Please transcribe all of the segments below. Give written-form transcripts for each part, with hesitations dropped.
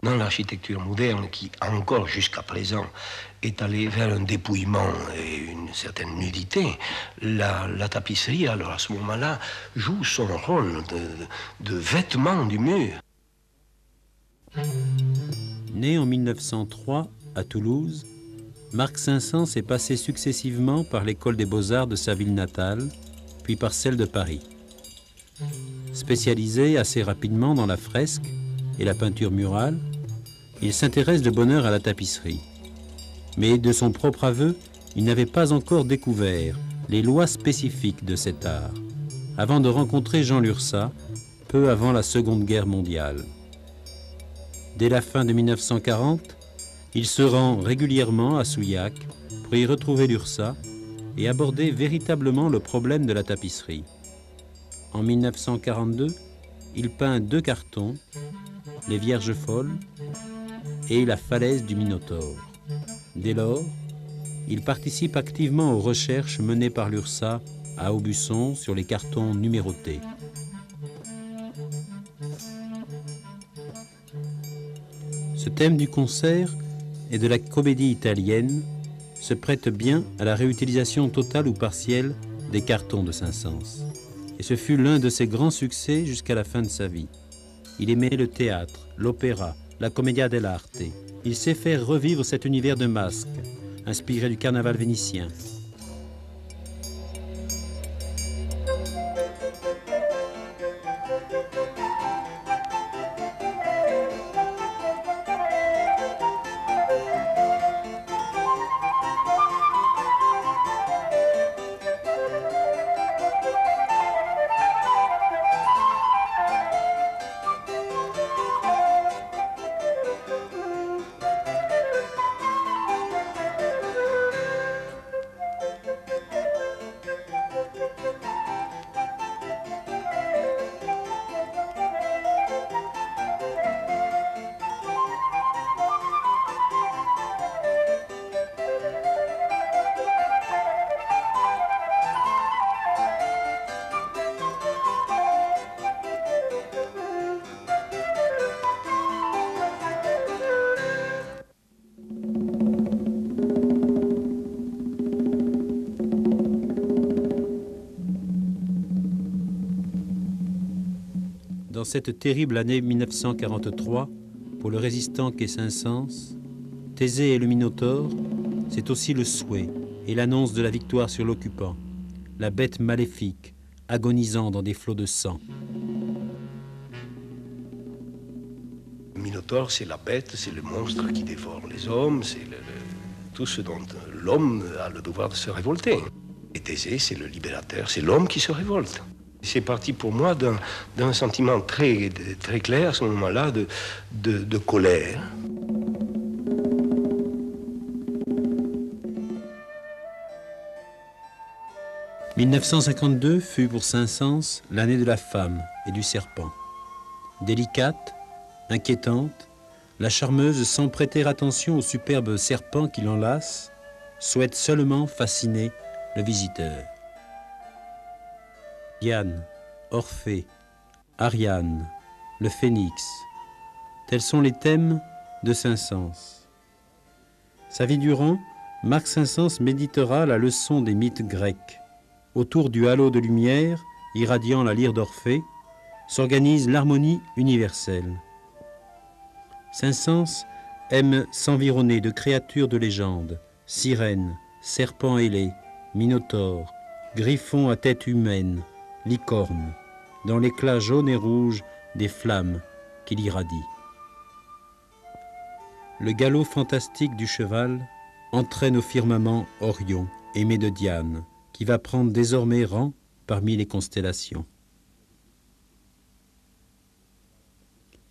Dans l'architecture moderne, qui encore jusqu'à présent est allée vers un dépouillement et une certaine nudité, la tapisserie, alors à ce moment-là, joue son rôle de vêtement du mur. Né en 1903 à Toulouse, Marc Saint-Saëns est passé successivement par l'école des beaux-arts de sa ville natale, puis par celle de Paris. Spécialisé assez rapidement dans la fresque et la peinture murale, il s'intéresse de bonne heure à la tapisserie. Mais de son propre aveu, il n'avait pas encore découvert les lois spécifiques de cet art, avant de rencontrer Jean Lurçat, peu avant la Seconde Guerre mondiale. Dès la fin de 1940, il se rend régulièrement à Souillac pour y retrouver Lurçat et aborder véritablement le problème de la tapisserie. En 1942, il peint 2 cartons, Les Vierges folles et La falaise du Minotaure. Dès lors, il participe activement aux recherches menées par Lurçat à Aubusson sur les cartons numérotés. Ce thème du concert et de la comédie italienne se prête bien à la réutilisation totale ou partielle des cartons de Saint-Saëns. Et ce fut l'un de ses grands succès jusqu'à la fin de sa vie. Il aimait le théâtre, l'opéra, la commedia dell'arte. Il sait faire revivre cet univers de masques, inspiré du carnaval vénitien. Dans cette terrible année 1943, pour le résistant qu'est Saint-Saëns, Thésée et le Minotaure, c'est aussi le souhait et l'annonce de la victoire sur l'occupant, la bête maléfique, agonisant dans des flots de sang. Le Minotaure, c'est la bête, c'est le monstre qui dévore les hommes, c'est tout ce dont l'homme a le devoir de se révolter. Et Thésée, c'est le libérateur, c'est l'homme qui se révolte. C'est parti pour moi d'un sentiment très clair à ce moment-là de colère. « 1952 fut pour Saint-Saëns l'année de la femme et du serpent. Délicate, inquiétante, la charmeuse, sans prêter attention au superbe serpent qui l'enlace, souhaite seulement fasciner le visiteur. Diane, Orphée, Ariane, le Phénix, tels sont les thèmes de Saint-Saëns. Sa vie durant, Marc Saint-Saëns méditera la leçon des mythes grecs. Autour du halo de lumière, irradiant la lyre d'Orphée, s'organise l'harmonie universelle. Saint-Saëns aime s'environner de créatures de légende, sirènes, serpents ailés, minotaures, griffons à tête humaine, licornes, dans l'éclat jaune et rouge des flammes qu'il irradie. Le galop fantastique du cheval entraîne au firmament Orion, aimé de Diane, qui va prendre désormais rang parmi les constellations.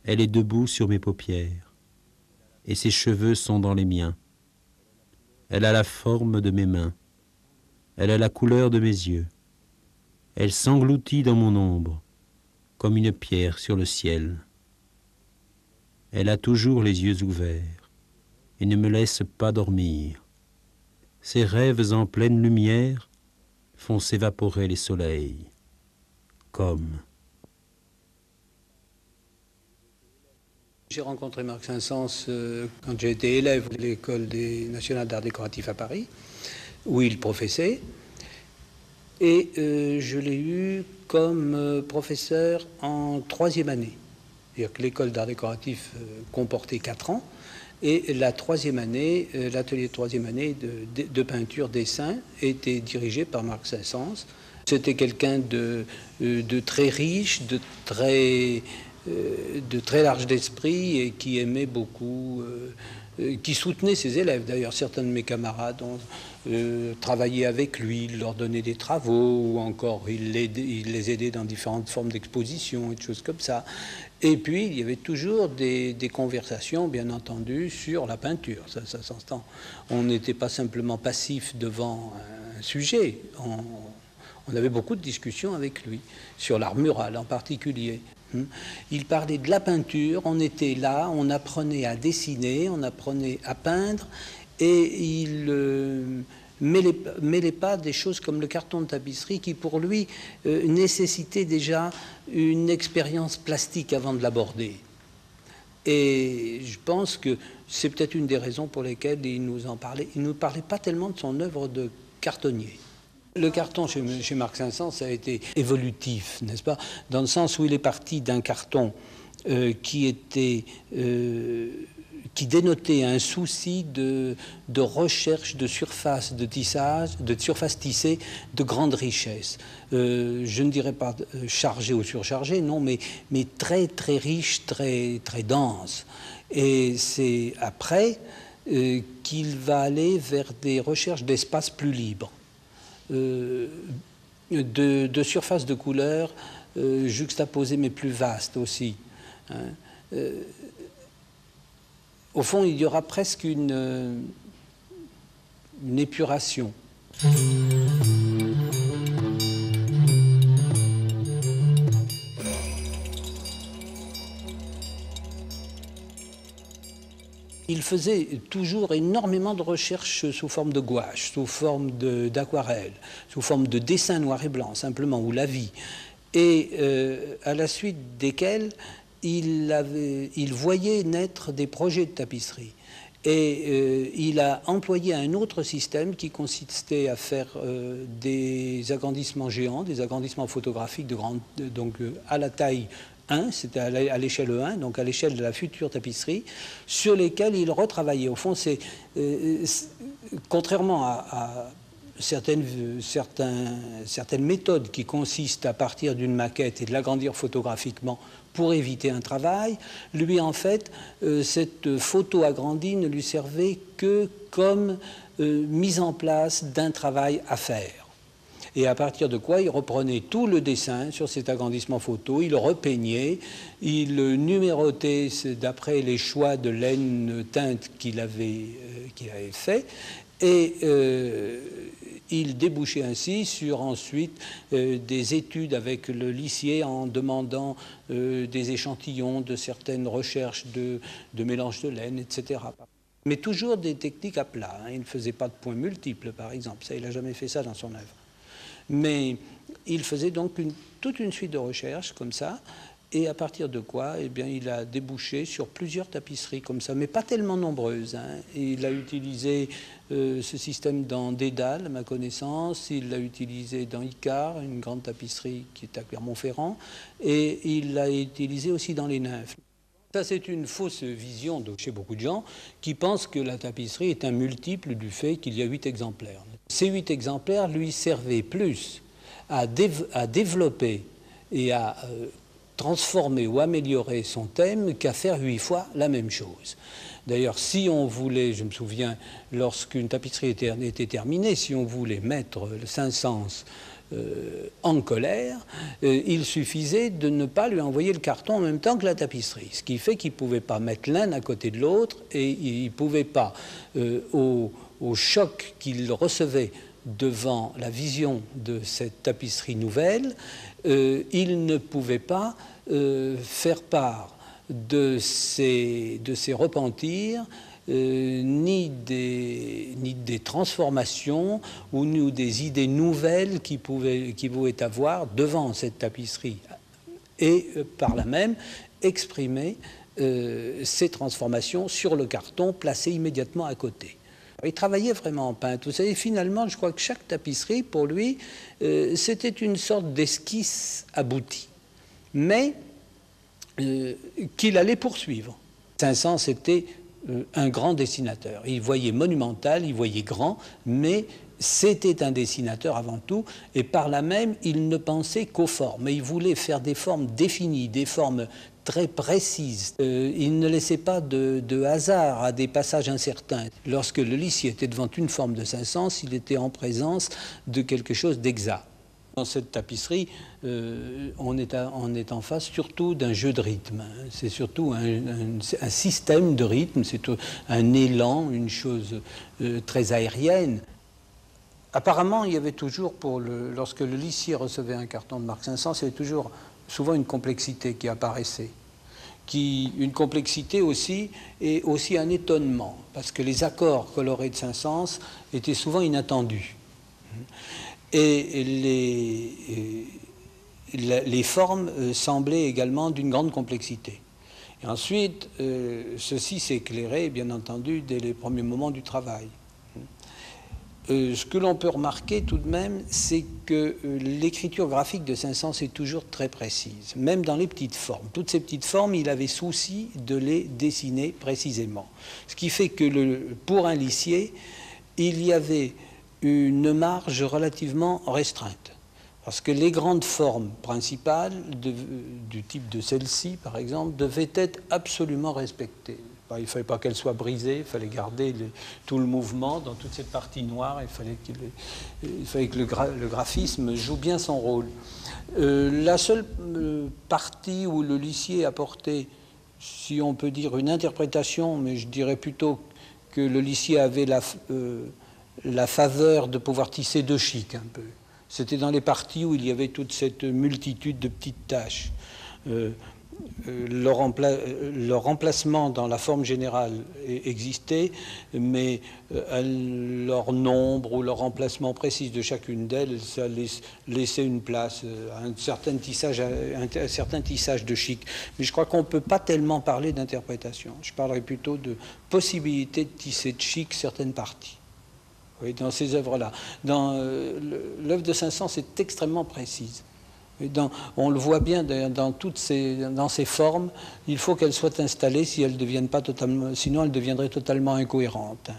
Elle est debout sur mes paupières, et ses cheveux sont dans les miens. Elle a la forme de mes mains, elle a la couleur de mes yeux. Elle s'engloutit dans mon ombre, comme une pierre sur le ciel. Elle a toujours les yeux ouverts et ne me laisse pas dormir. Ses rêves en pleine lumière font s'évaporer les soleils, comme J'ai rencontré Marc Saint-Saëns quand j'ai été élève de l'École nationale d'art décoratif à Paris, où il professait. Et je l'ai eu comme professeur en 3e année. C'est-à-dire que l'école d'art décoratif comportait 4 ans. Et la 3e année, l'atelier de 3e année de peinture dessin était dirigé par Marc Saint-Saëns. C'était quelqu'un de très riche, de très large d'esprit et qui aimait beaucoup, qui soutenait ses élèves. D'ailleurs, certains de mes camarades ont travaillé avec lui, il leur donnait des travaux, ou encore il les aidait dans différentes formes d'exposition et de choses comme ça. Et puis, il y avait toujours des conversations, bien entendu, sur la peinture. Ça s'entend. On n'était pas simplement passif devant un sujet. On avait beaucoup de discussions avec lui, sur l'art mural en particulier. Il parlait de la peinture, on était là, on apprenait à dessiner, on apprenait à peindre, et il mêlait pas des choses comme le carton de tapisserie qui, pour lui, nécessitait déjà une expérience plastique avant de l'aborder. Et je pense que c'est peut-être une des raisons pour lesquelles il nous en parlait. Il ne nous parlait pas tellement de son œuvre de cartonnier. Le carton chez Marc Saint-Saëns a été évolutif, n'est-ce pas? Dans le sens où il est parti d'un carton qui dénotait un souci de recherche de surface de tissage, de surface tissée de grande richesse. Je ne dirais pas chargé ou surchargé, non, mais très très riche, très très dense. Et c'est après qu'il va aller vers des recherches d'espaces plus libres. De surface de couleur juxtaposée mais plus vaste aussi. Au fond, il y aura presque une épuration. Il faisait toujours énormément de recherches sous forme de gouache, sous forme d'aquarelle, sous forme de dessin noir et blanc, simplement, ou la vie. Et à la suite desquels il voyait naître des projets de tapisserie. Et il a employé un autre système qui consistait à faire des agrandissements géants, des agrandissements photographiques donc à la taille 1, c'était à l'échelle 1, donc à l'échelle de la future tapisserie, sur lesquels il retravaillait. Au fond, c'est contrairement à certaines méthodes qui consistent à partir d'une maquette et de l'agrandir photographiquement pour éviter un travail, lui, en fait, cette photo agrandie ne lui servait que comme mise en place d'un travail à faire. Et à partir de quoi il reprenait tout le dessin sur cet agrandissement photo, il le repeignait, il le numérotait d'après les choix de laine teinte qu'il avait fait, et il débouchait ainsi sur ensuite des études avec le lissier en demandant des échantillons de certaines recherches de mélange de laine, etc. Mais toujours des techniques à plat. Il ne faisait pas de points multiples, par exemple. Ça, il n'a jamais fait ça dans son œuvre. Mais il faisait donc toute une suite de recherches comme ça, et à partir de quoi, eh bien, il a débouché sur plusieurs tapisseries comme ça, mais pas tellement nombreuses. Il a utilisé ce système dans Dédale, à ma connaissance, il l'a utilisé dans Icare, une grande tapisserie qui est à Clermont-Ferrand, et il l'a utilisé aussi dans les Nymphes. Ça, c'est une fausse vision chez beaucoup de gens qui pensent que la tapisserie est un multiple du fait qu'il y a 8 exemplaires. Ces 8 exemplaires lui servaient plus à développer et à transformer ou améliorer son thème qu'à faire 8 fois la même chose. D'ailleurs, si on voulait, je me souviens, lorsqu'une tapisserie était terminée, si on voulait mettre le Saint-Saëns en colère, il suffisait de ne pas lui envoyer le carton en même temps que la tapisserie. Ce qui fait qu'il ne pouvait pas mettre l'un à côté de l'autre et il ne pouvait pas, au choc qu'il recevait devant la vision de cette tapisserie nouvelle, il ne pouvait pas faire part de ses repentirs, ni des transformations ou des idées nouvelles qu'il pouvait avoir devant cette tapisserie et par là même exprimer ces transformations sur le carton placé immédiatement à côté. Il travaillait vraiment en peintre. Vous savez, finalement, je crois que chaque tapisserie, pour lui, c'était une sorte d'esquisse aboutie, mais qu'il allait poursuivre. Saint-Saëns était un grand dessinateur. Il voyait monumental, il voyait grand, mais c'était un dessinateur avant tout, et par là même, il ne pensait qu'aux formes. Il voulait faire des formes définies, des formes très précises. Il ne laissait pas de hasard à des passages incertains. Lorsque le lisier était devant une forme de Saint-Saëns, il était en présence de quelque chose d'exact. Dans cette tapisserie, on est en face surtout d'un jeu de rythme. C'est surtout un système de rythme, c'est un élan, une chose très aérienne. Apparemment, il y avait toujours, lorsque le lissier recevait un carton de marque Saint-Saëns, il y avait toujours souvent une complexité qui apparaissait. Une complexité aussi, et aussi un étonnement, parce que les accords colorés de Saint-Saëns étaient souvent inattendus. Et les formes semblaient également d'une grande complexité. Et ensuite, ceci s'est éclairé, bien entendu, dès les premiers moments du travail. Ce que l'on peut remarquer tout de même, c'est que l'écriture graphique de Saint-Saëns est toujours très précise, même dans les petites formes. Toutes ces petites formes, il avait souci de les dessiner précisément. Ce qui fait que pour un lissier, il y avait une marge relativement restreinte. Parce que les grandes formes principales, du type de celle-ci par exemple, devaient être absolument respectées. Il ne fallait pas qu'elle soit brisée, il fallait garder tout le mouvement dans toute cette partie noire, il fallait que le graphisme joue bien son rôle. La seule partie où le lissier apportait, si on peut dire, une interprétation, mais je dirais plutôt que le lissier avait la faveur de pouvoir tisser de chic un peu. C'était dans les parties où il y avait toute cette multitude de petites taches. Leur remplacement dans la forme générale existait, mais leur nombre ou leur remplacement précis de chacune d'elles, ça laissait une place à un certain tissage de chic. Mais je crois qu'on ne peut pas tellement parler d'interprétation. Je parlerai plutôt de possibilité de tisser de chic certaines parties. Oui, dans ces œuvres-là. L'œuvre de Saint-Saëns est extrêmement précise. On le voit bien dans ces formes, il faut qu'elles soient installées, si elles deviennent pas totalement, sinon elles deviendraient totalement incohérentes.